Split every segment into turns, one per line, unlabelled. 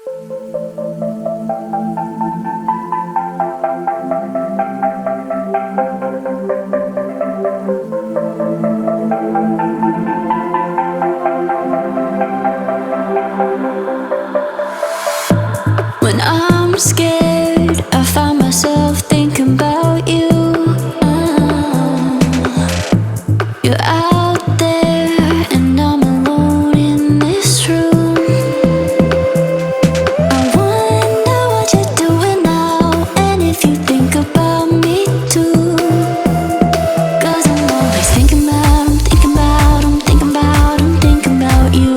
When I'm scared, I find myself thinking about you. You're out there and I'm alone in this room. I wonder what you're doing now, and if you think about me too. 'Cause I'm always thinking about, I'm thinking about, I'm thinking about, I'm thinking about you.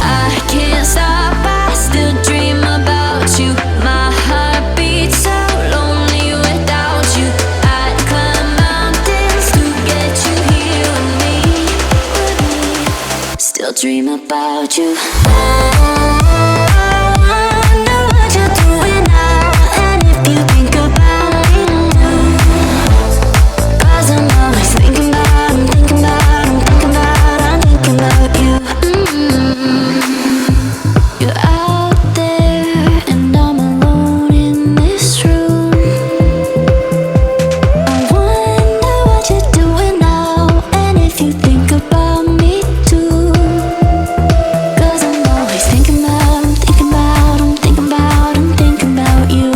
I can't stop, I still dream about you. My heart beats so lonely without you. I'd climb mountains to get you here with me. Still dream about you. I wonder what you're doing now, and if you think about me too. 'Cause I'm always thinking about, I'm thinking about, I'm thinking about, I'm thinking about you. You're out there and I'm alone in this room. I wonder what you're doing now, and if you think about me too. 'Cause I'm always thinking about, I'm thinking about, I'm thinking about, I'm thinking about you.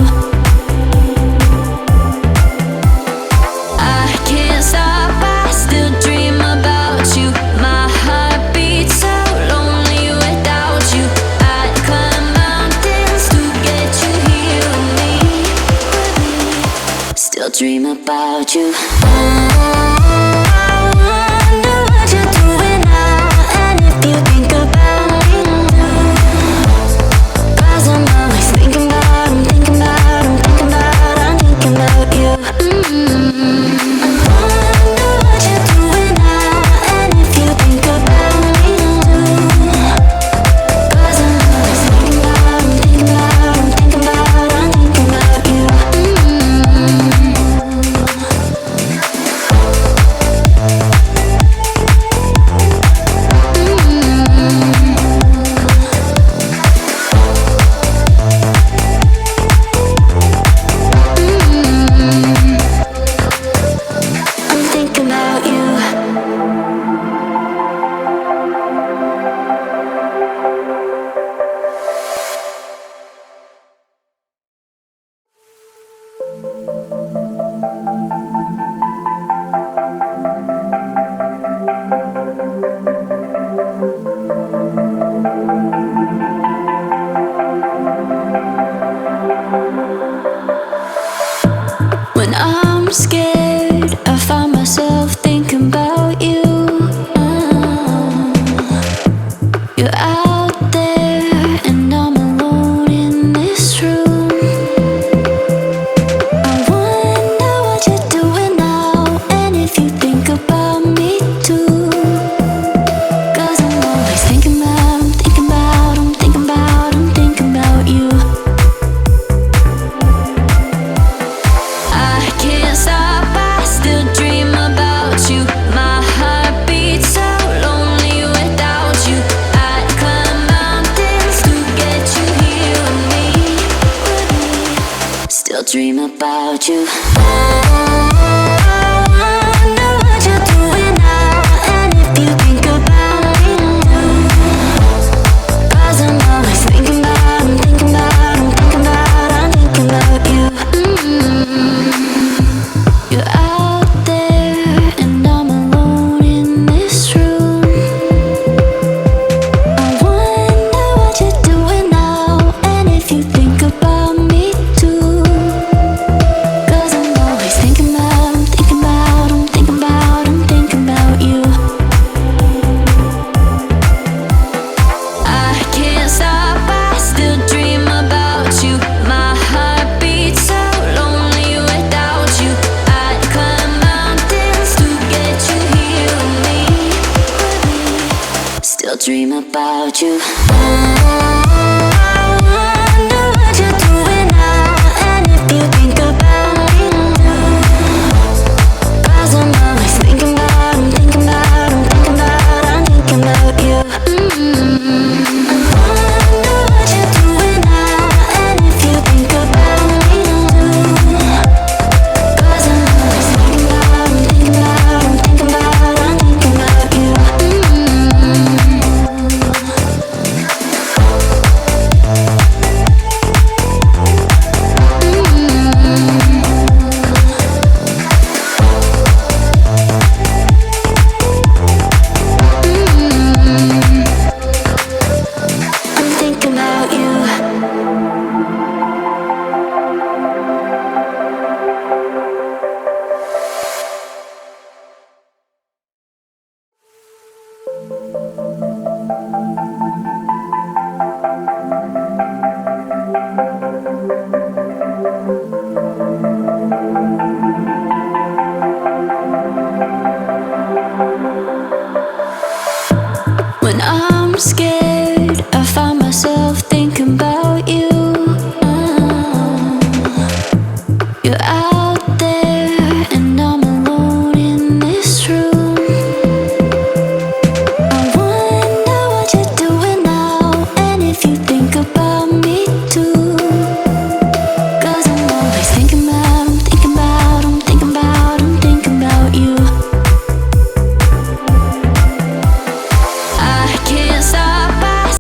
I can't stop, I still dream about you. My heart beats so lonely without you. I'd climb mountains to get you here with me. Still dream about you. I wonder what you're doing now, and if you think about me too. 'Cause I'm always thinking about, I'm thinking about, I'm thinking about, I'm thinking about you. I wonder what you're doing now, and if you think about me too. 'Cause I'm always thinking about, I'm thinking about, I'm thinking about, I'm thinking about you. I'm thinking about you. When I'm scared, I find myself thinking about you. You're out there and I'm alone in this room. I wonder what you're doing now, and if you think about me too. 'Cause I'm always thinking about, I'm thinking about, I'm thinking about, I'm thinking about you. I can't stop, I still dream about you. My heart beats so lonely without you. I'd climb mountains to get you here with me. Still dream about you. I wonder what you're doing now, and if you think about me too. 'Cause I'm always thinking about, I'm thinking about, I'm thinking about, I'm thinking about you. You're out there and I'm alone in this room. I wonder what you're doing now, and if you think about me too. 'Cause I'm always thinking about, I'm thinking about, I'm thinking about, I'm thinking about you. I can't stop, I still dream about you. My heart beats so lonely without you. I'd climb mountains to get you here with me. Still dream about you.